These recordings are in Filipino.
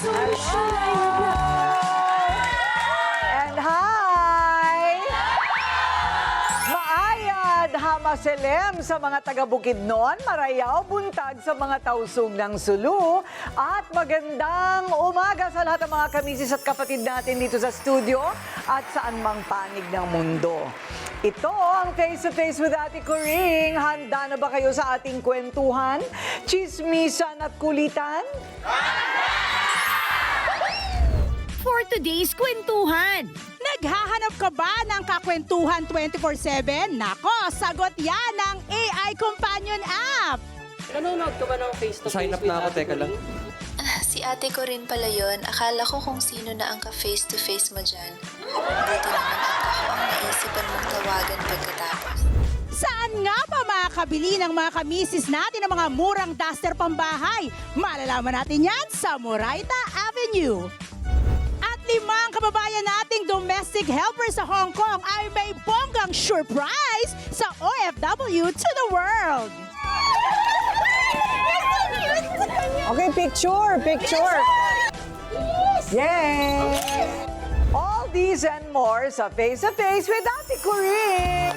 And hi! Maayad, hamaselem sa mga taga-Bukidnon, Marayaw, buntag sa mga tausog ng Sulu, at magandang umaga sa lahat ng mga kamisis at kapatid natin dito sa studio at saan mang panig ng mundo. Ito ang Face to Face with Ate Coring. Handa na ba kayo sa ating kwentuhan, chismisan at kulitan? For today's kwentuhan. Naghahanap ka ba ng kakwentuhan 24/7? Nako, sagot yan ng AI Companion app! Nanonood ka ba ng face-to-face Sign up with na ako, Ate teka lang. Coring? Si ate ko rin pala yun. Akala ko kung sino na ang ka-face-to-face mo dyan. Buti naman at ako ang naisipan mong tawagan pagkatapos. Saan nga ba makakabili ng mga kamisis natin ng mga murang duster pambahay? Malalaman natin yan sa Moraita Avenue. At 5 kababayan nating domestic helper sa Hong Kong ay may bonggang surprise sa OFW to the world. Okay, picture! Yay! All these and more sa Face to Face with Ate Coring.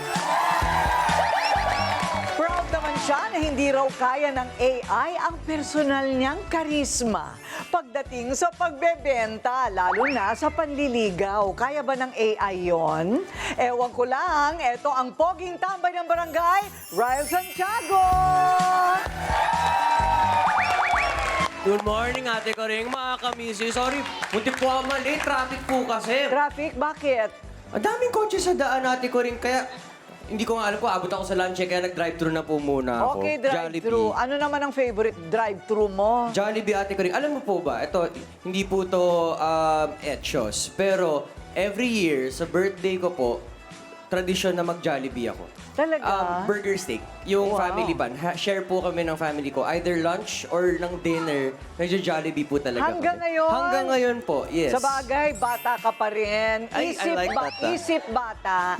Proud naman siya na hindi raw kaya ng AI ang personal niyang karisma pagdating sa pagbebenta, lalo na sa panliligaw. Kaya ba ng AI yon? Ewan ko lang, eto ang poging tambay ng barangay, Ryle Santiago! Good morning, Ate Coring, mga kamisi. Sorry, muntik po ako mali. Traffic po kasi. Traffic, bakit? Ang daming kotse sa daan, Ate Coring. Kaya hindi ko nga alam ko, abot ako sa lunch kaya nag-drive-thru na po muna ako. Okay, drive-thru. Ano naman ang favorite drive-thru mo? Jollibee, Ate Coring. Alam mo po ba, ito, hindi po to etchos. Pero every year, sa birthday ko po, tradisyon na mag-Jollibee ako. Talaga? Burger steak. Yung Wow. family ban. Share po kami ng family ko. Either lunch or ng dinner. Nagja-Jollibee po talaga Hanggang kami. ngayon? Hanggang ngayon po, yes. Sa bagay, bata ka pa rin. Ay, I like that, ah. Isip bata.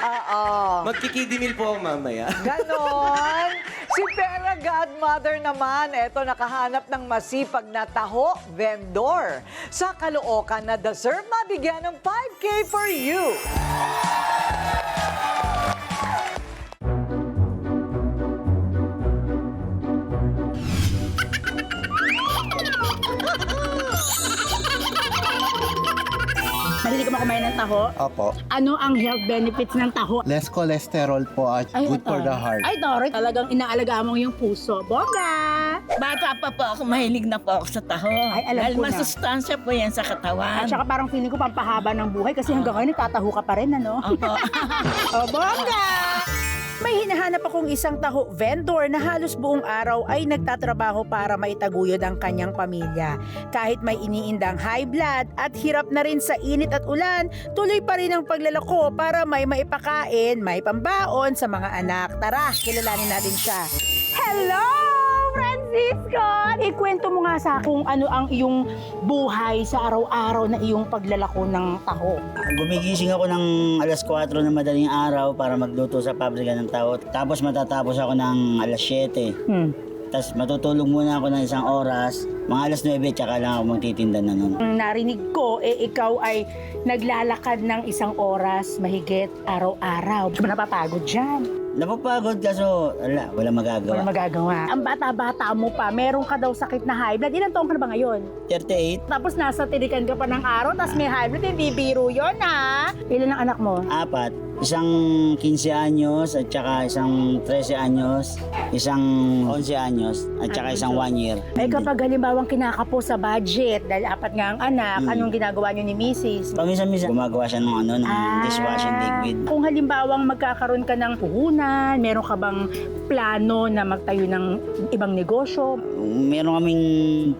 Oo. Magkikidimil po ako mamaya. Ganon. Si Pera Godmother naman, eto nakahanap ng masipag na taho vendor sa Caloocan na deserve mabigyan ng 5K for you. Mahilig ka ba kumain ng taho? Opo. Ano ang health benefits ng taho? Less cholesterol po at good for the heart. Ay, Dory, talagang inaalagaan mo yung puso. Bongga! Bata pa po ako, mahilig na po ako sa taho. Ay, alam Dahil ko na. masustansya po yan sa katawan. At saka parang feeling ko pampahaba ng buhay kasi hanggang ngayon nagtataho ka pa rin, ano? Opo. O, bongga! May hinahanap akong isang taho vendor na halos buong araw ay nagtatrabaho para maitaguyod ang kanyang pamilya. Kahit may iniindang high blood at hirap na rin sa init at ulan, tuloy pa rin ang paglalako para may maipakain, may pambaon sa mga anak. Tara, kilalanin natin siya. Hello, Francisco! Ikwento mo nga sa akin kung ano ang iyong buhay sa araw-araw na iyong paglalako ng taho. Gumigising ako ng alas 4 na madaling araw para magluto sa pabrika ng taho. Tapos matatapos ako ng alas 7. Tapos matutulog muna ako ng 1 oras. Mga alas 9, tsaka lang ako magtitinda na nun. Ang narinig ko, ikaw ay naglalakad ng 1 oras mahigit araw-araw. Di ba napapagod dyan? Napapagod kaso wala magagawa. Wala magagawa. Ang bata-bata mo pa, meron ka daw sakit na high blood. Ilan taong ka na ba ngayon? 38, Tapos nasa tilikan ka pa ng araw, tapos may high blood. Hindi biro yun, ha? Ilan ang anak mo? 4. Isang 15 anyos at saka isang 13 anyos, isang 11 anyos at saka isang 1 year. Ay kapag halimbawang kinakapo sa budget, dahil 4 nga ang anak, anong ginagawa niyo ni Mrs.? Paminsan-minsan gumagawa siya ng dishwashing liquid. Kung halimbawang magkakaroon ka ng puhunan, meron ka bang plano na magtayo ng ibang negosyo? Meron kaming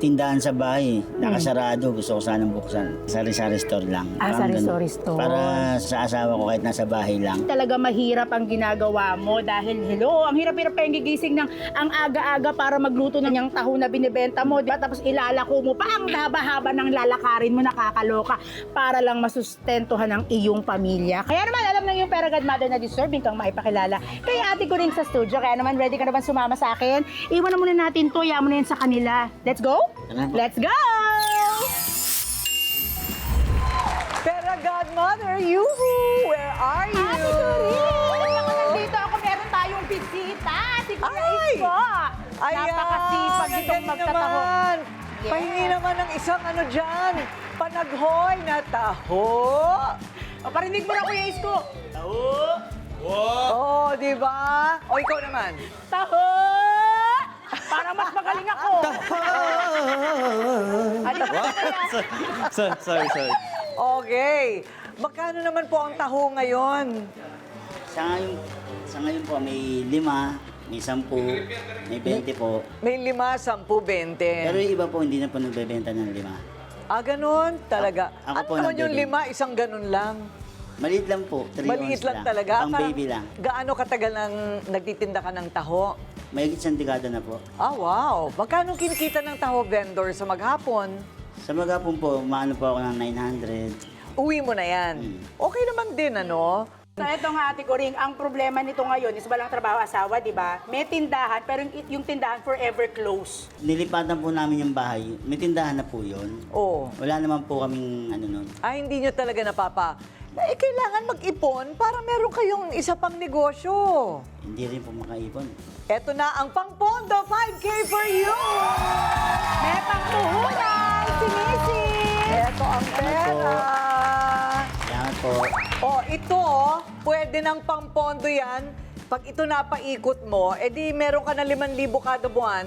tindahan sa bahay, nakasarado. Gusto ko sanang buksan. Sari-sari store lang. Parang Sari-sari ganun. store. Para sa asawa ko kahit nasa bahay lang. Talaga mahirap ang ginagawa mo dahil ang hirap-hirap pa yung gigising ng ang aga-aga para magluto ng yung taho na binibenta mo, diba? Tapos ilalako mo pa ang haba-haba ng lalakarin mo, nakakaloka para lang masustentuhan ang iyong pamilya. Kaya naman alam ng yung Pera Godmother na deserving kang maipakilala. Kaya ate ko rin sa studio, kaya naman ready ka na ba sumama sa akin? Iwan na muna natin to, yaman na yan sa kanila. Let's go? Tara. Let's go! Godmother, Yuhu! Where are you? Nandito ako, meron tayong bisita. Si Kuya Ay! Isko. Ayan, Napakasipag ang itong galing magtataho. naman. Yes. Pahingi naman ng isang ano dyan, panaghoy na taho. O, parinig mo na, Kuya Isko. Oh, di ba? O, ikaw naman. Taho! Para mas magaling ako. Sorry. Okay. Magkano naman po ang taho ngayon? Sa ngayon po, may 5, may 10, may 20 po. May 5, 10, 20. Pero yung iba po, hindi na po nagbebenta ng 5. Ah, ganun? Talaga. Ako Ano po naman yung nagbebenta. 5? Isang ganun lang. Maliit lang po, 3 Maliit ounce lang talaga. Pang Parang baby lang. Gaano katagal nang nagtitinda ka ng taho? Mahigit isang dekada na po. Ah, wow. Magkano kinikita ng taho vendor sa maghapon? Sa maghapon po, maano po ako ng 900. Uwi mo na yan. Okay naman din, ano? So ito nga, Ate Coring, ang problema nito ngayon is walang trabaho asawa, di ba? May tindahan, pero yung tindahan forever close. Nilipatan po namin yung bahay. May tindahan na po yun. Oo. Wala naman po kaming ano nun. Ah, hindi nyo talaga kailangan mag-ipon para meron kayong isa pang negosyo. Hindi rin po makaipon. Eto na ang pangpondo, 5K for you! May pangtuhunan, si Missy! Eto ang pera. Salamat po. Oh, ito, pwede ng pampondo yan. Pag ito napaikot mo, edi meron ka na 5,000 kada buwan.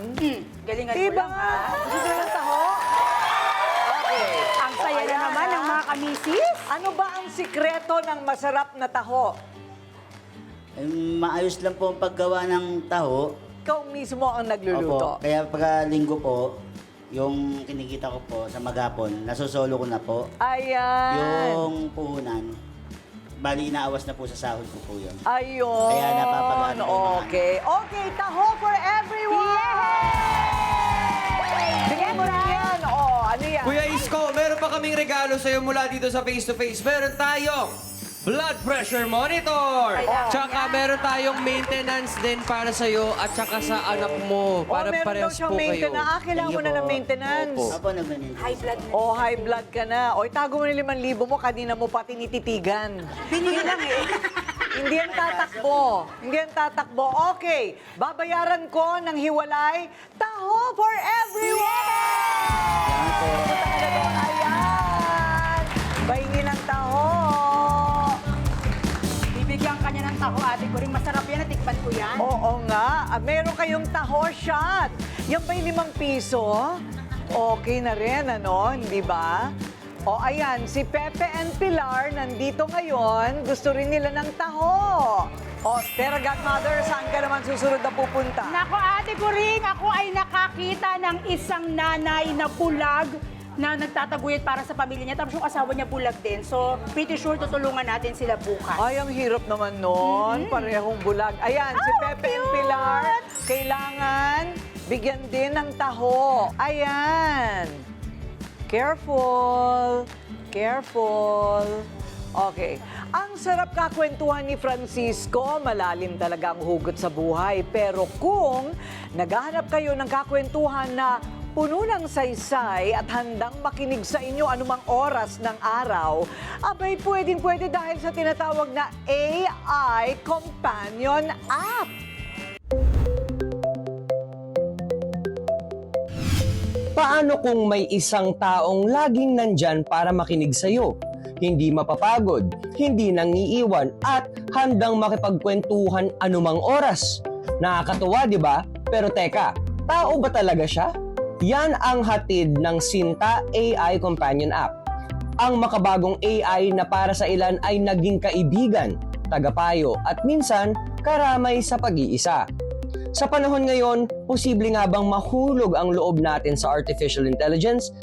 Galingan mo Diba? lang, ha? Gusto mo ng taho? Okay. Ang saya na naman ng mga kamisis. Ano ba ang sikreto ng masarap na taho? Maayos lang po ang paggawa ng taho. Ikaw mismo ang nagluluto. Opo. Kaya pagka linggo po, yung kinikita ko po sa maghapon, nasosolo ko na po. Ayan. Yung puhunan, bali inaawas na po sa sahod ko po yun. Ayun. Kaya napapagaan ko yung mga Okay. Okay, taho for everyone! Bigyan mo na yan. Oh, ano yan? Kuya Isko, meron pa kaming regalo sa'yo mula dito sa Face to Face. Meron tayong blood pressure monitor. Tsaka meron tayong maintenance din para sa'yo at tsaka sa anak mo. Para meron daw parehas siyang po kayo. maintenance. Ah, kailangan mo na ng maintenance. Opo. Opo, nagmanintis. High blood na. Oh, high blood ka na. O, itago mo na 5,000 mo, kanina mo pa tinititigan. Pinili lang eh. Hindi yan tatakbo. Hindi yan tatakbo. Okay, babayaran ko ng hiwalay. Taho for everyone! Ayan! Bahingi ng taho. Bibigyan ka niya ng taho, Ate Coring. Masarap yan, natikpan ko yan. Oo nga. Meron kayong taho shot. Yan ba'y 5 piso? Okay na rin, ano? Hindi ba? O ayan, si Pepe and Pilar nandito ngayon. Gusto rin nila ng taho. O, pero Godmother, saan ka naman susunod na pupunta? Nako, Ate Coring, ako ay nakakita ng isang nanay na bulag na nagtataguyod para sa pamilya niya. Tapos yung asawa niya bulag din. So, pretty sure tutulungan natin sila bukas. Ay, ang hirap naman nun. Parehong bulag. Ayan, si Pepe and Pilar, kailangan bigyan din ng taho. Ayan. Careful. Careful. Okay. Ang sarap kakwentuhan ni Francisco, malalim talaga ang hugot sa buhay. Pero kung naghahanap kayo ng kakwentuhan na puno ng saysay at handang makinig sa inyo anumang oras ng araw, abay pwedeng-pwede dahil sa tinatawag na AI Companion App. Paano kung may isang taong laging nandyan para makinig sa'yo? Hindi mapapagod, hindi nangiiwan, at handang makipagkwentuhan anumang oras. Nakakatuwa, di ba? Pero teka, tao ba talaga siya? Yan ang hatid ng Sinta AI Companion App. Ang makabagong AI na para sa ilan ay naging kaibigan, tagapayo, at minsan karamay sa pag-iisa. Sa panahon ngayon, posible nga bang mahulog ang loob natin sa artificial intelligence?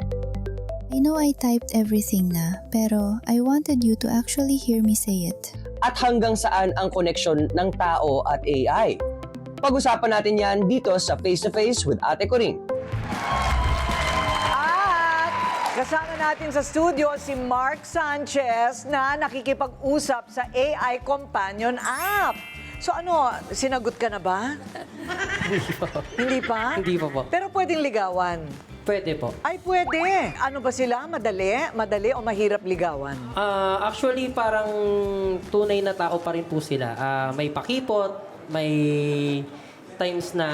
I know I typed everything na, pero I wanted you to actually hear me say it. At hanggang saan ang koneksyon ng tao at AI? Pag-usapan natin yan dito sa Face to Face with Ate Coring. At kasama natin sa studio si Mark Sanchez na nakikipag-usap sa AI Companion App. So ano, sinagot ka na ba? Hindi pa. Hindi pa? Hindi pa po. Pero pwedeng ligawan. Pwede po. Ay, pwede. Ano ba sila? Madali? Madali o mahirap ligawan? Actually, parang tunay na tao pa rin po sila. May pakipot, may times na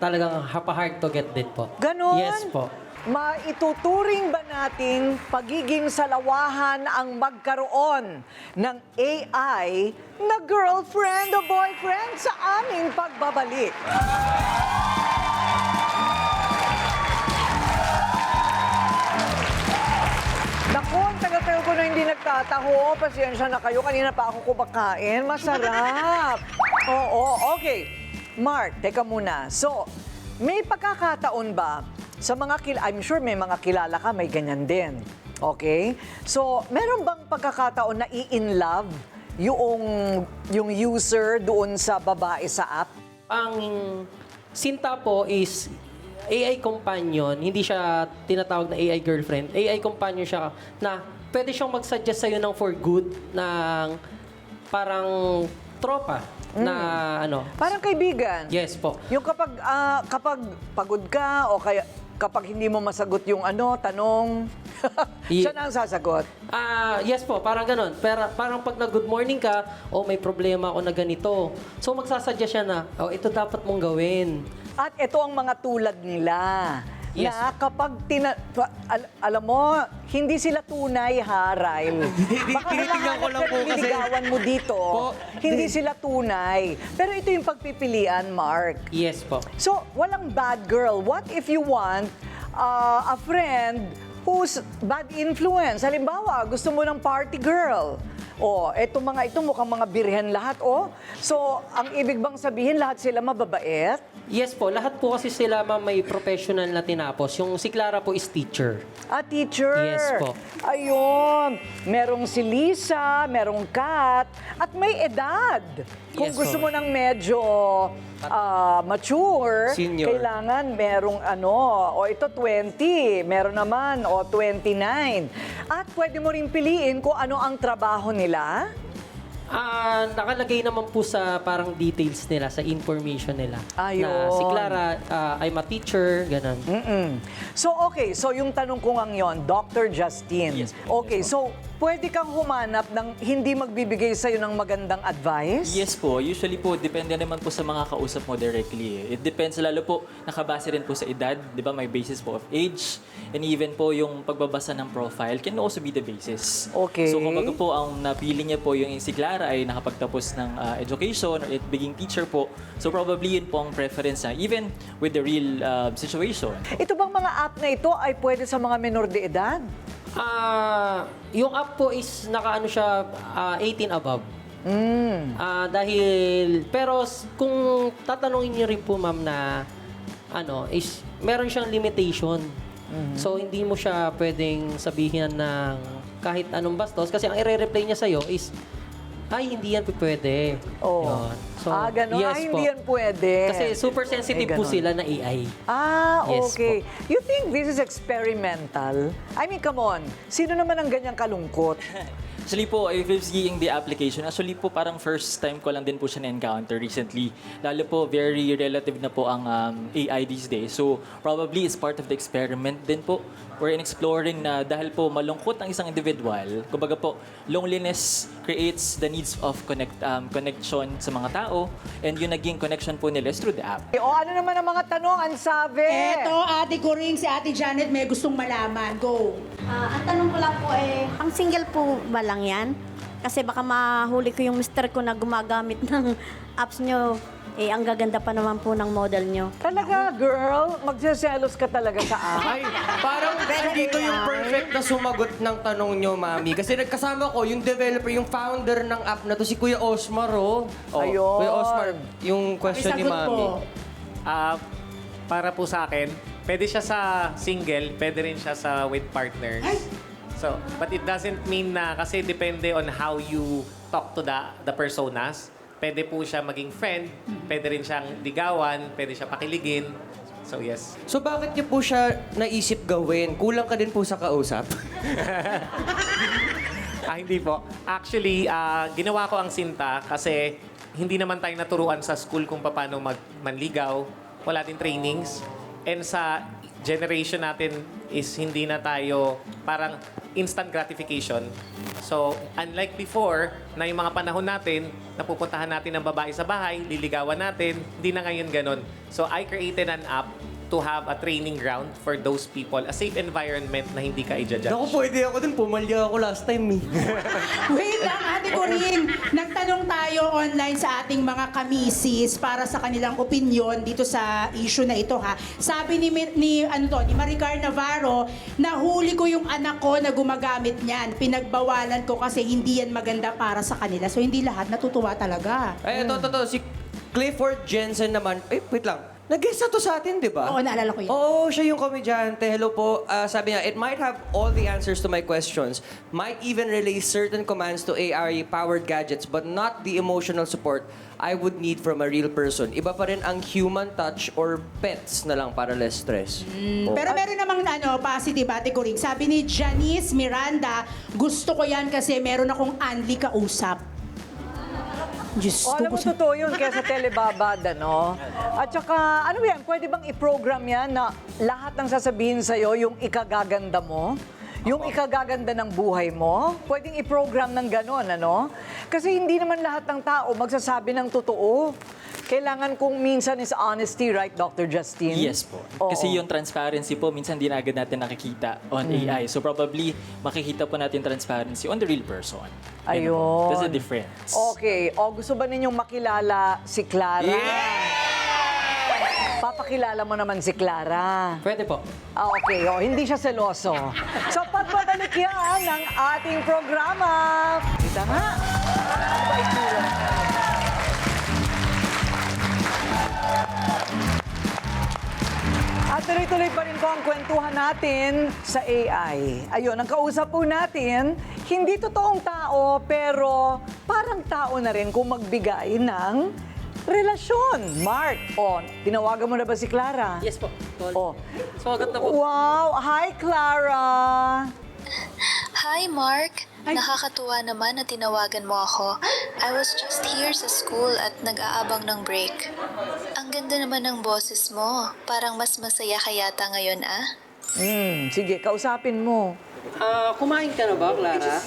talagang hard to get din po. Ganon? Yes po. Maituturing ba nating pagiging salawahan ang magkaroon ng AI na girlfriend o boyfriend sa aming pagbabalik? Naku, ang tagal-tagal ko na hindi nagtataho. Pasensya na kayo. Kanina pa ako kumakain. Masarap. Oo, okay. Mark, teka muna. So, may pagkakataon ba sa mga I'm sure may mga kilala ka, may ganyan din. Okay? So, meron bang pagkakataon na i-in love yung user doon sa babae sa app? Ang Sinta po is AI companion, hindi siya tinatawag na AI girlfriend. AI companion siya na pwede siyang mag-suggest sa'yo ng for good, ng parang tropa na ano. Parang kaibigan. Yes po. Yung kapag pagod ka o kaya kapag hindi mo masagot yung tanong, siya na ang sasagot. Yes po, parang ganun. Pero parang pag nag-good morning ka, may problema ako na ganito. So magsasuggest siya na, ito dapat mong gawin. At ito ang mga tulad nila. Yes. Na kapag alam mo, hindi sila tunay, ha, Ryle? Baka tinitingnan ko lang po kasi- nililigawan mo dito, Po, hindi sila tunay. Pero ito yung pagpipilian, Mark. Yes po. So, walang bad girl. What if you want a friend who's bad influence? Halimbawa, gusto mo ng party girl. Eto mga ito mukhang mga birhen lahat, So, ang ibig bang sabihin lahat sila mababait? Yes po, lahat po kasi sila may professional na tinapos. Yung si Clara po is teacher. Teacher. Yes po. Ayun. Merong si Lisa, merong Kat, at may edad. Kung Yes gusto po. mo ng medyo mature, Senior. kailangan merong ito 20, meron naman, 29. At pwede mo rin piliin kung ano ang trabaho nila. Nakalagay naman po sa parang details nila, sa information nila. Ayun. Na si Clara, I'm a teacher, ganun. So, okay. So, yung tanong ko nga yon, Dr. Justin. Yes po, Okay, yes so, po. pwede kang humanap ng hindi magbibigay sa'yo ng magandang advice? Yes po, usually po, depende naman po sa mga kausap mo directly. It depends lalo po, nakabase rin po sa edad, di ba? May basis po of age, and even po yung pagbabasa ng profile can also be the basis. Okay. So kumbaga po, ang napili niya po yung si Clara ay nakapagtapos ng education or being teacher po. So probably yun po ang preference niya, even with the real situation. Ito bang mga app na ito ay pwede sa mga menor de edad? Yung app po is nakaano siya 18 above. Pero kung tatanungin niyo rin po ma'am na is meron siyang limitation. So hindi mo siya pwedeng sabihin ng kahit anong bastos kasi ang ire-reply niya sa is hindi yan pwede. Yun. So, Ganun. yes Hindi po. yan pwede. Kasi super sensitive po ganun. sila na AI. Yes Okay. You think this is experimental? I mean, come on. Sino naman ang ganyang kalungkot? Actually po, if I'm seeing the application, actually po parang first time ko lang din po siya na-encounter recently. Lalo po, very relative na po ang AI these days. So, probably it's part of the experiment din po. We're in exploring na dahil po malungkot ang isang individual, kumbaga po, loneliness creates the needs of connection sa mga tao, and yung naging connection po nila is through the app. Ano naman ang mga tanong, Ansabe? Eto, ate ko ring si Ate Janet may gustong malaman. Go! Ang tanong ko lang po ang single po ba lang yan? Kasi baka mahuli ko yung mister ko na gumagamit ng apps nyo. Ang gaganda pa naman po ng model nyo. Talaga, girl? Magseselos ka talaga sa app? Ay, parang nandito yung perfect na sumagot ng tanong nyo, Mami. Kasi nagkasama ko, yung developer, yung founder ng app na to, si Kuya Osmar, Ayun. Kuya Osmar, yung question ni Isagot Mami. po. Para po sa akin, pwede siya sa single, pwede rin siya sa with partners. So, but it doesn't mean na kasi depende on how you talk to the personas. Pwede po siya maging friend, pwede rin siyang ligawan, pwede siya pakiligin. So, yes. So bakit niyo po siya naisip gawin? Kulang ka din po sa kausap? Hindi po. Actually, ginawa ko ang Sinta kasi hindi naman tayo naturuan sa school kung paano manligaw. Wala din trainings. And sa generation natin is hindi na tayo parang instant gratification. So, unlike before, na yung mga panahon natin, napupuntahan natin ng babae sa bahay, liligawan natin, hindi na ngayon ganun. So, I created an app to have a training ground for those people, a safe environment na hindi ka i-judge. Naku, pwede ako din. Pumalya ako last time eh. Wait lang, Ate Corinne. Nagtanong tayo online sa ating mga kamisis para sa kanilang opinion dito sa issue na ito, ha. Sabi ni Maricar Navarro, nahuli ko yung anak ko na gumagamit niyan. Pinagbawalan ko kasi hindi yan maganda para sa kanila. So, hindi lahat natutuwa talaga. Ay, ito. Si Clifford Jensen naman. Ay, wait lang. Nag-guest na to sa atin, di ba? Oo, naalala ko yun. Oo, siya yung komedyante. Hello po. Sabi niya, it might have all the answers to my questions. Might even relay certain commands to AI-powered gadgets, but not the emotional support I would need from a real person. Iba pa rin ang human touch or pets na lang para less stress. Pero meron namang positive, Ate Corinne. Sabi ni Janice Miranda, gusto ko yan kasi meron akong Anli kausap. Diyos ko, Alam mo, totoo yun kaya sa telebabad, ano? At saka, ano yan, pwede bang i-program yan na lahat ng sasabihin sa'yo, yung ikagaganda mo? Yung ikagaganda ng buhay mo? Pwedeng i-program ng ganon, ano? Kasi hindi naman lahat ng tao magsasabi ng totoo. Kailangan kung minsan is honesty, right, Dr. Justin? Yes po. Oo. Kasi yung transparency po, minsan di na agad natin nakikita on AI. So probably, makikita po natin transparency on the real person. You know, Ayun. There's a difference. Okay. O, gusto ba ninyong makilala si Clara? Papakilala mo naman si Clara. Pwede po. Okay. O, hindi siya seloso. So, pagbabalik yan ng ating programa. Kita nga. Ano ba itsura? At tuloy-tuloy pa rin po ang kwentuhan natin sa AI. Ayun, ang kausap po natin, hindi totoong tao, pero parang tao na rin kung magbigay ng relasyon. Mark, tinawagan mo na ba si Clara? Yes po. Swagat na po. Wow! Hi, Clara! Hi, Mark. Nakakatuwa naman na tinawagan mo ako. I was just here sa school at nag-aabang ng break. Ang ganda naman ng boses mo. Parang mas masaya ka yata ngayon, ah? Sige, kausapin mo. Kumain ka na ba, Clara?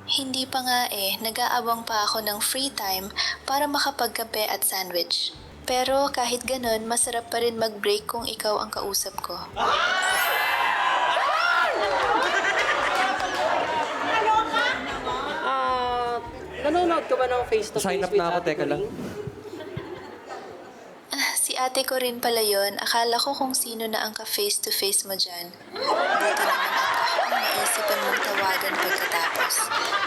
Hindi pa nga eh. Nag-aabang pa ako ng free time para makapagkape at sandwich. Pero kahit ganun, masarap pa rin mag-break kung ikaw ang kausap ko. Nanonood ka ba ng face-to-face Sign up with na ako, Ate teka lang. Si ate ko rin pala yun. Akala ko kung sino na ang ka-face-to-face mo dyan. Buti naman at ako ang naisipan mong tawagan pagkatapos.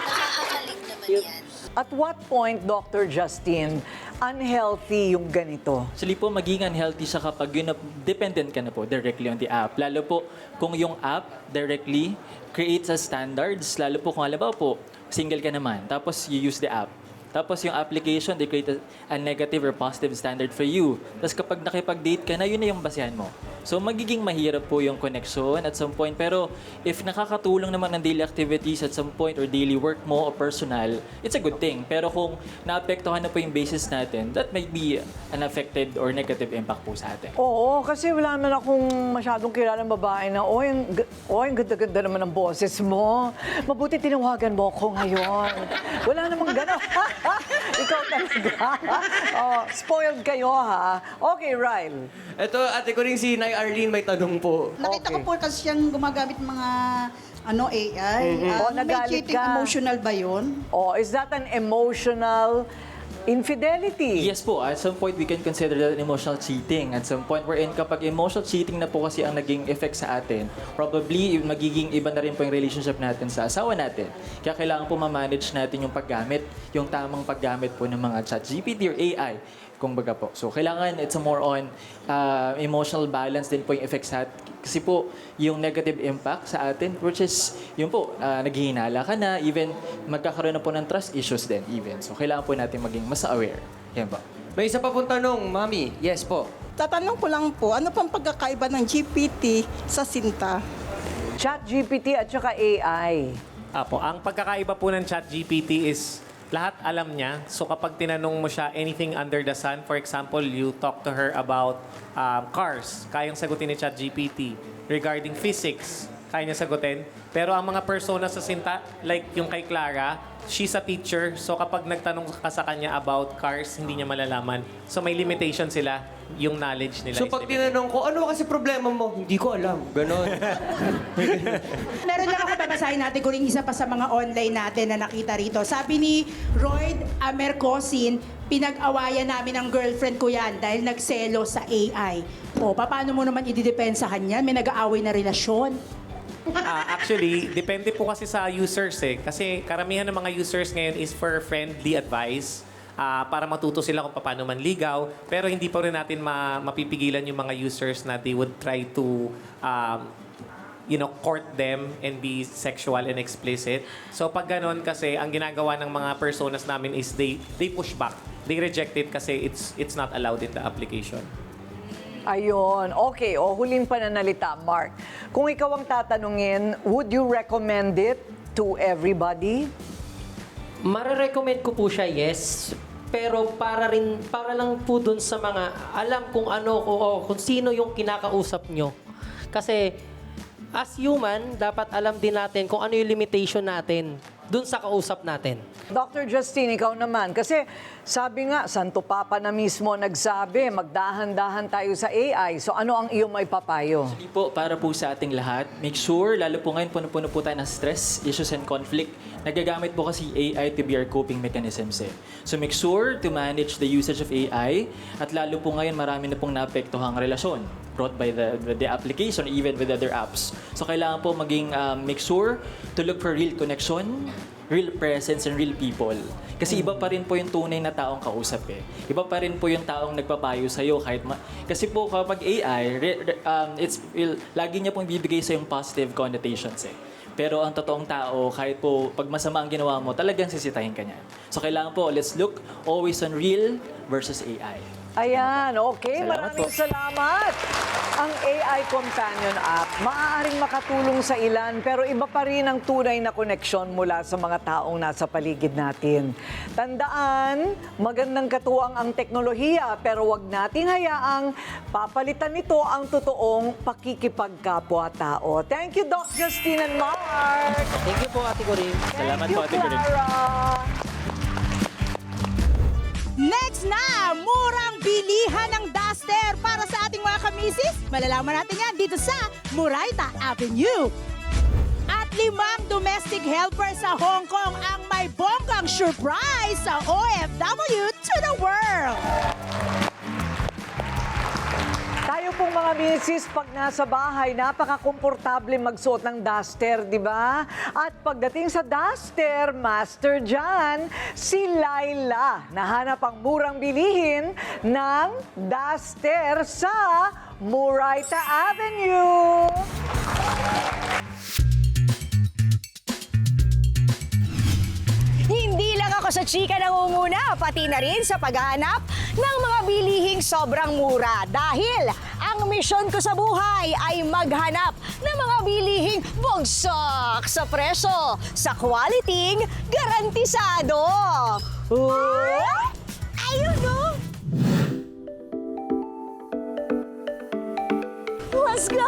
Nakakakalig naman yan. At what point, Dr. Justin, unhealthy yung ganito? Actually po, maging unhealthy siya kapag dependent ka na po directly on the app. Lalo po kung yung app directly creates a standards, lalo po kung halimbawa po, single ka naman, tapos you use the app. Tapos yung application, they create a negative or positive standard for you. Tapos kapag nakipag-date ka na, yun na yung basehan mo. So magiging mahirap po yung connection at some point. Pero if nakakatulong naman ng daily activities at some point or daily work mo o personal, it's a good thing. Pero kung naapektuhan na po yung basis natin, that might be an affected or negative impact po sa atin. Oo, kasi wala naman akong masyadong kilalang babae na, ang ganda-ganda naman ng boses mo. Mabuti tinawagan mo ako ngayon. Wala namang gano'n. Ikaw talaga. Spoiled kayo, ha? Okay, Ryle. Ito, ate ko rin si Nay Arlene may tanong po. Nakita ko po kasi siyang gumagamit mga AI. May nagalit cheating ka. emotional ba yun? Is that an emotional infidelity? Yes po, at some point we can consider that emotional cheating. At some point wherein kapag emotional cheating na po kasi ang naging effect sa atin, probably magiging iba na rin po yung relationship natin sa asawa natin. Kaya kailangan po ma-manage natin yung paggamit, yung tamang paggamit po ng mga ChatGPT or AI. Kung baga po. So, kailangan it's a more on emotional balance din po yung effects sa atin. Kasi po, yung negative impact sa atin, which is, yun po, naghihinala ka na, even magkakaroon na po ng trust issues din, even. So, kailangan po natin maging mas aware. Yan ba? May isa pa pong tanong, Mami. Yes po. Tatanong ko lang po, ano pang pagkakaiba ng GPT sa Sinta? ChatGPT at saka AI. Ang pagkakaiba po ng ChatGPT is lahat alam niya. So kapag tinanong mo siya anything under the sun, for example, you talk to her about cars, kayang sagutin ni ChatGPT. Regarding physics, kaya niya sagutin. Pero ang mga persona sa Sinta, like yung kay Clara, she's a teacher. So kapag nagtanong ka sa kanya about cars, hindi niya malalaman. So may limitation sila, yung knowledge nila. So pag tinanong ko, ano kasi problema mo? Hindi ko alam. Ganon. Meron lang ako babasahin natin kung isa pa sa mga online natin na nakita rito. Sabi ni Royd Amercosin, pinag-awayan namin ang girlfriend ko yan dahil nagselo sa AI. O, paano mo naman ididepensahan yan? May nag-aaway na relasyon. Actually, depende po kasi sa users eh. Kasi karamihan ng mga users ngayon is for friendly advice. Para matuto sila kung paano manligaw. Pero hindi pa rin natin mapipigilan yung mga users na they would try to court them and be sexual and explicit. So pag ganon kasi, ang ginagawa ng mga personas namin is they push back. They reject it kasi it's not allowed in the application. Ayun. Okay. O, huling pananalita, Mark. Kung ikaw ang tatanungin, would you recommend it to everybody? Mare-recommend ko po siya, yes. Pero para lang po dun sa mga alam kung ano o kung sino yung kinakausap nyo. Kasi as human, dapat alam din natin kung ano yung limitation natin dun sa kausap natin. Dr. Justine, ikaw naman. Kasi sabi nga, Santo Papa na mismo nagsabi, magdahan-dahan tayo sa AI. So ano ang iyong may papayo? Actually po, para po sa ating lahat, make sure, lalo po ngayon, puno-puno po tayo ng stress, issues, and conflict. Nagagamit po kasi AI to be our coping mechanisms eh. So make sure to manage the usage of AI. At lalo po ngayon, marami na pong naapektuhang relasyon brought by the application, even with other apps. So kailangan po maging make sure to look for real connection, real presence, and real people. Kasi iba pa rin po yung tunay na taong kausap eh. Iba pa rin po yung taong nagpapayo sa'yo kahit kasi po kapag AI, lagi niya pong bibigay sa yung positive connotations eh. Pero ang totoong tao, kahit po pag masama ang ginawa mo, talagang sisitahin ka niya. So kailangan po, let's look always on real versus AI. Ayan, okay. Salamat Maraming po. salamat. Ang AI Companion app, maaaring makatulong sa ilan, pero iba pa rin ang tunay na koneksyon mula sa mga taong nasa paligid natin. Tandaan, magandang katuwang ang teknolohiya, pero wag nating hayaang papalitan nito ang totoong pakikipagkapwa-tao. Thank you, Doc Justine and Mark. Thank you po, Ate Corinne. Salamat Thank po, you, Ate Corinne. Clara. Next na, murang bilihan ng duster para sa ating mga kamisis. Malalaman natin yan dito sa Murayta Avenue. At 5 domestic helper sa Hong Kong ang may bonggang surprise sa OFW to the world. Tayo pong mga misis, pag nasa bahay, napaka-komportable magsuot ng duster, di ba? At pagdating sa duster, master dyan, si Laila. Nahanap ang murang bilihin ng duster sa Murayta Avenue. Hindi lang ako sa chika nangunguna, pati na rin sa paghahanap ng mga bilihing sobrang mura. Dahil ang misyon ko sa buhay ay maghanap ng mga bilihing bugsak sa presyo, sa quality garantisado. Ayun no! Let's go!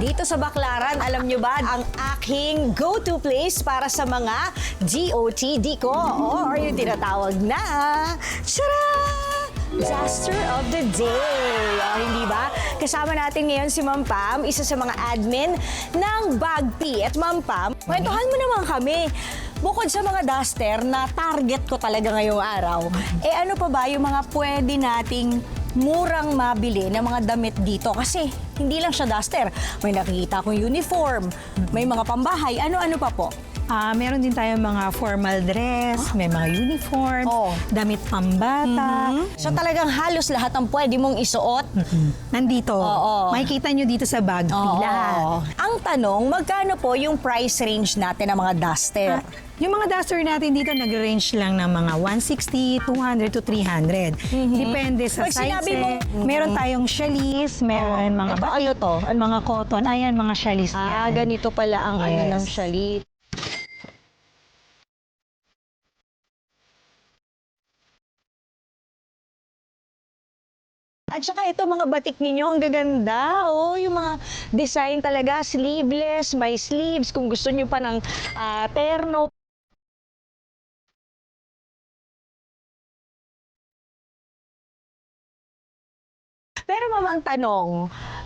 Dito sa Baclaran, alam nyo ba, ang aking go-to place para sa mga GOTD ko or yung tinatawag na Duster of the Day. O, hindi ba? Kasama natin ngayon si Ma'am Pam, isa sa mga admin ng Bagpi. At Ma'am Pam, kwentuhan mo naman kami. Bukod sa mga duster na target ko talaga ngayong araw, ano pa ba yung mga pwede nating murang mabili ng mga damit dito? Kasi hindi lang siya duster. May nakikita akong uniform, may mga pambahay, ano-ano pa po? Meron din tayo mga formal dress, may mga uniform, damit pambata. So talagang halos lahat ang pwede mong isuot? Nandito. Makikita nyo dito sa bag lahat. Ang tanong, magkano po yung price range natin ng mga duster? Yung mga duster natin dito nag-range lang ng mga 160, 200 to 300. Depende sa Pag size. sinabi mo, Meron tayong chalis, meron mga ano to? mga cotton. Ayan, mga chalis. Ganito pala ang ano ng shalit. At saka ito mga batik ninyo, ang gaganda. Oh, yung mga design talaga, sleeveless, may sleeves. Kung gusto nyo pa ng terno. Pero mama, ang tanong,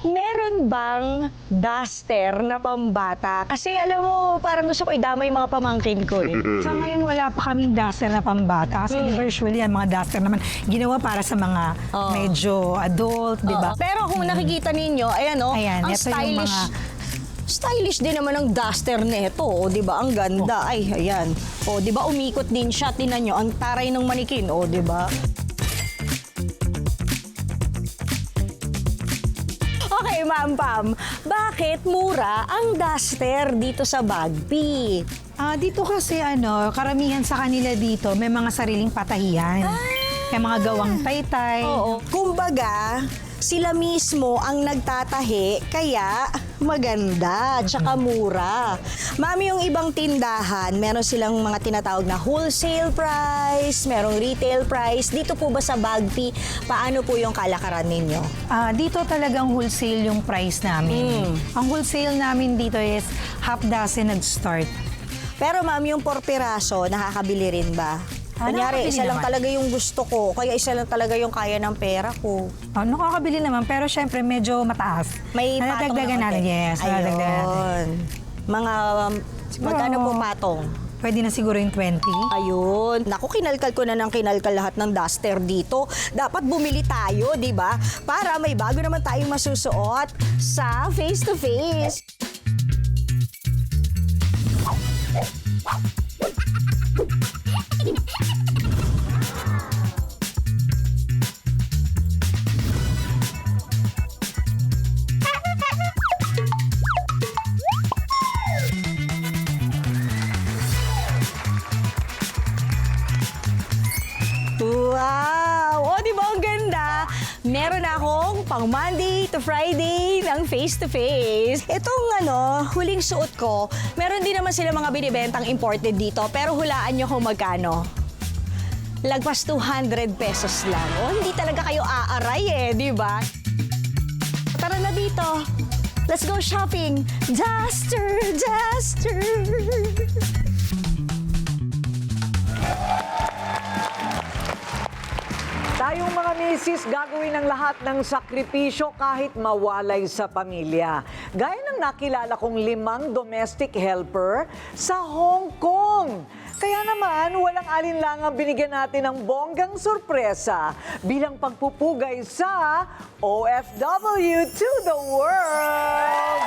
meron bang duster na pambata? Kasi alam mo, parang gusto ko idama yung mga pamangkin ko eh. Sa ngayon, wala pa kaming duster na pambata. Kasi usually, ang mga duster naman, ginawa para sa mga medyo adult, di ba? Pero kung nakikita ninyo, ayan o, Ayan, ang ito yung stylish. mga- Stylish din naman ang duster nito, o, 'di ba? Ang ganda. Ay, ayan. O, 'di ba? Umikot din siya. Tingnan niyo, ang taray ng manikin, o, 'di ba? Okay, Ma'am Pam. Bakit mura ang duster dito sa Bagpi? Dito kasi karamihan sa kanila dito, may mga sariling patahiyan. May mga gawang taytay. Oo. Kumbaga, sila mismo ang nagtatahi, kaya maganda, tsaka mura. Mami, yung ibang tindahan, meron silang mga tinatawag na wholesale price, merong retail price. Dito po ba sa Bagpi, paano po yung kalakaran ninyo? Dito talagang wholesale yung price namin. Ang wholesale namin dito is half dozen nag-start. Pero mami, yung por piraso, nakakabili rin ba? Kunyari, nakakabili isa lang naman. talaga yung gusto ko, kaya isa lang talaga yung kaya ng pera ko. Nakakabili naman, pero syempre medyo mataas. May patong Nadagdagan na natin, konti. yes. Nadagdagan natin. Ayun. Mga, magkano po patong? Pwede na siguro yung 20. Ayun. Naku, kinalkal ko na ng kinalkal lahat ng duster dito. Dapat bumili tayo, di ba? Para may bago naman tayong masusuot sa face-to-face. Wow! O, di ba ang ganda? Meron akong pang Monday to Friday ng face-to-face. Itong huling suot ko, meron din naman sila mga binibentang imported dito, pero hulaan nyo kung magkano. Lagpas 200 pesos lang. O, hindi talaga kayo aaray di ba? Tara na dito. Let's go shopping. Duster, duster. Tayong mga misis, gagawin ng lahat ng sakripisyo kahit mawalay sa pamilya. Gaya ng nakilala kong 5 domestic helper sa Hong Kong. Kaya naman, walang alinlangang binigyan natin ng bonggang sorpresa bilang pagpupugay sa OFW to the World!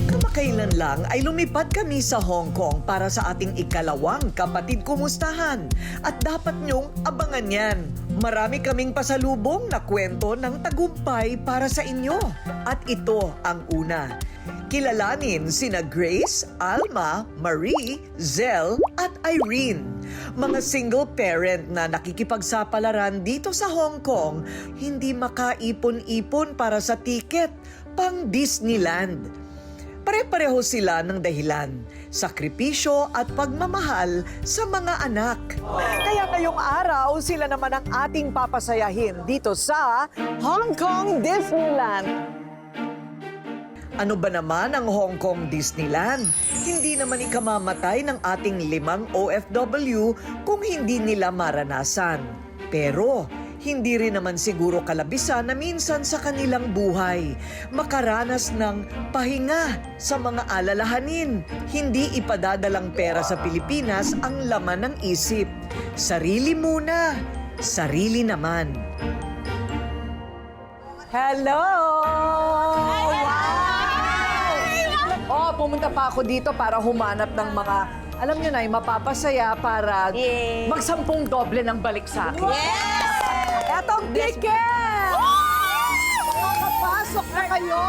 Kamakailan lang ay lumipad kami sa Hong Kong para sa ating ikalawang kapatid kumustahan. At dapat niyong abangan yan. Marami kaming pasalubong na kwento ng tagumpay para sa inyo. At ito ang una. Kilalanin sina Grace, Alma, Marie, Zell at Irene. Mga single parent na nakikipagsapalaran dito sa Hong Kong, hindi makaipon-ipon para sa tiket pang Disneyland. Pare-pareho sila ng dahilan, sakripisyo at pagmamahal sa mga anak. Kaya ngayong araw, sila naman ang ating papasayahin dito sa Hong Kong Disneyland. Ano ba naman ang Hong Kong Disneyland? Hindi naman ikamamatay ng ating 5 OFW kung hindi nila maranasan. Pero hindi rin naman siguro kalabisan na minsan sa kanilang buhay makaranas ng pahinga sa mga alalahanin. Hindi ipadadalang pera sa Pilipinas ang laman ng isip. Sarili muna, sarili naman. Hello! Wow! Oh, pumunta pa ako dito para humanap ng mga, alam nyo na, yung mapapasaya para magsampung doble ng balik sa akin. Yes! Etong ticket! Makakapasok na kayo!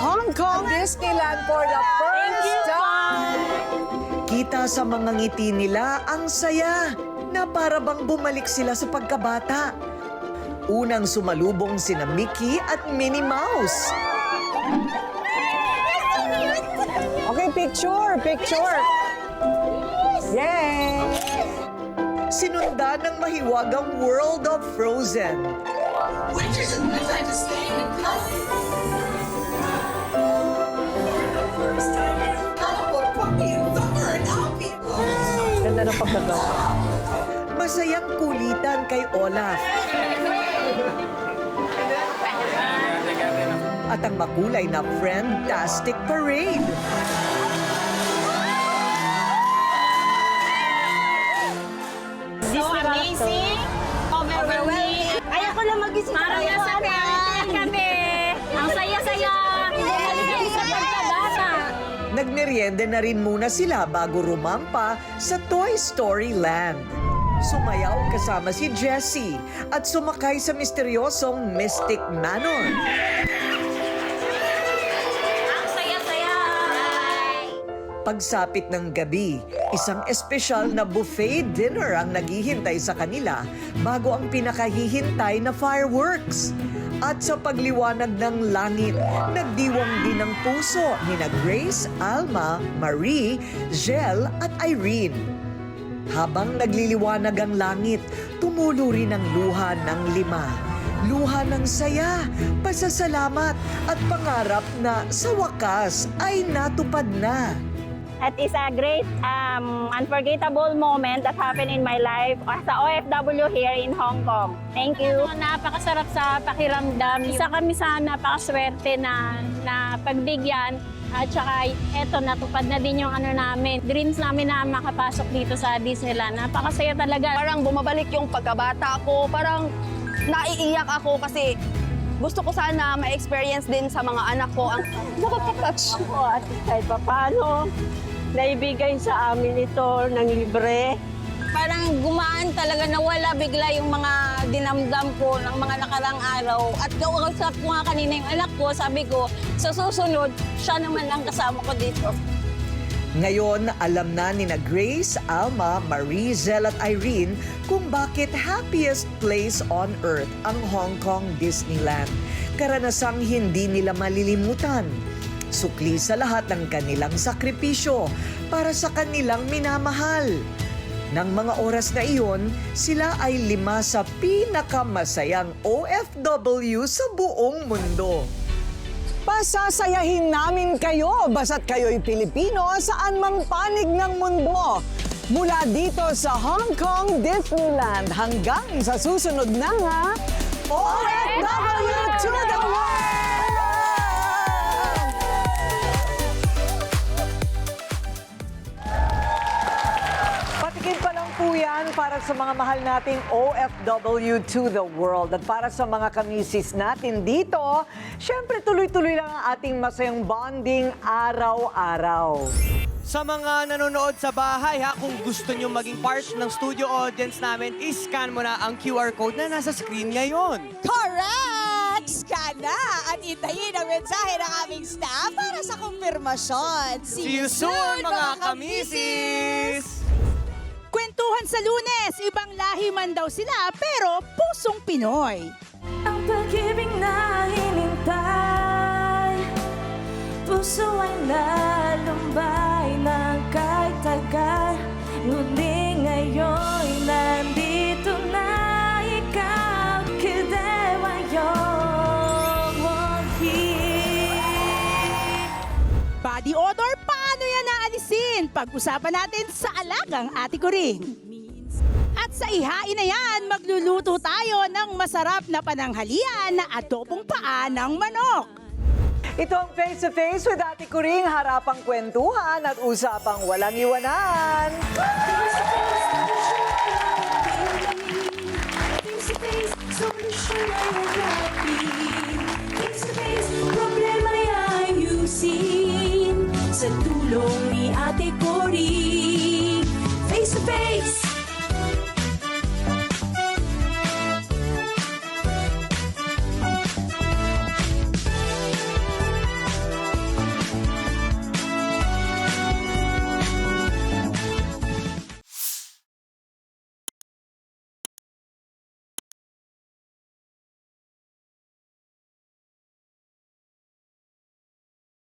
Hong Kong Disneyland for the first time! Kita sa mga ngiti nila ang saya na para bang bumalik sila sa pagkabata. Unang sumalubong sina Mickey at Minnie Mouse. Okay, picture! Yay! Sinundan ng mahiwagang World of Frozen. Ganda ng pagkagawa. Masayang kulitan kay Olaf. At ang makulay na Friendtastic Parade. So amazing, overwhelming. Ayoko na mag-isip. Parang nasa reality kami. Ang saya-saya. Sa pagkabata. Nagmerienda na rin muna sila bago rumampa sa Toy Story Land. Sumayaw kasama si Jessie at sumakay sa misteryosong Mystic Manor. Ang saya-saya. Pagsapit ng gabi, isang espesyal na buffet dinner ang naghihintay sa kanila bago ang pinakahihintay na fireworks. At sa pagliwanag ng langit, nagdiwang din ang puso ni na Grace, Alma, Marie, Jel at Irene. Habang nagliliwanag ang langit, tumulo rin ang luha ng 5. Luha ng saya, pasasalamat at pangarap na sa wakas ay natupad na. It is a great, unforgettable moment that happened in my life as a OFW here in Hong Kong. Thank you. Napakasarap sa pakiramdam. Isa kami sa napakaswerte na pagbigyan. At saka eto, natupad na din yung namin. Dreams namin na makapasok dito sa Disneyland. Napakasaya talaga. Parang bumabalik yung pagkabata ko. Parang naiiyak ako kasi gusto ko sana ma-experience din sa mga anak ko ang nakapatouch ko at kahit pa paano naibigay sa amin ito ng libre. Parang gumaan talaga, nawala bigla yung mga dinamdam ko ng mga nakarang araw. At kausap ko nga kanina yung anak ko, sabi ko, sa susunod, siya naman ang kasama ko dito. Ngayon, alam na ni na Grace, Alma, Marie, Zell at Irene kung bakit happiest place on earth ang Hong Kong Disneyland. Karanasang hindi nila malilimutan. Sukli sa lahat ng kanilang sakripisyo para sa kanilang minamahal. Nang mga oras na iyon, sila ay 5 sa pinakamasayang OFW sa buong mundo. Pasasayahin namin kayo basta't kayo'y Pilipino saan mang panig ng mundo. Mula dito sa Hong Kong Disneyland hanggang sa susunod na OFW to the world! Patikin pa lang po yan para sa mga mahal nating OFW to the world. At para sa mga kamisis natin dito, syempre tuloy-tuloy lang ang ating masayang bonding araw-araw. Sa mga nanonood sa bahay, kung gusto nyo maging part ng studio audience namin, iscan mo na ang QR code na nasa screen ngayon. Correct! Scan na at intayin ang mensahe ng aming staff para sa kumpirmasyon. See you soon, mga kamisis! Kwentuhan sa Lunes, ibang lahi man daw sila pero pusong Pinoy. Ang pag-ibig na hinintay, puso ay nalumbay ng kahit tagal. Ngunit ngayon nandito na ikaw, kidewayong Body odor, paano yan naalisin? Pag-usapan natin sa alagang Ate Coring. At sa ihain na yan, magluluto tayo ng masarap na pananghalian na adobong paa ng manok. Ito ang Face to Face with Ate Coring, harapang kwentuhan at usapang walang iwanan.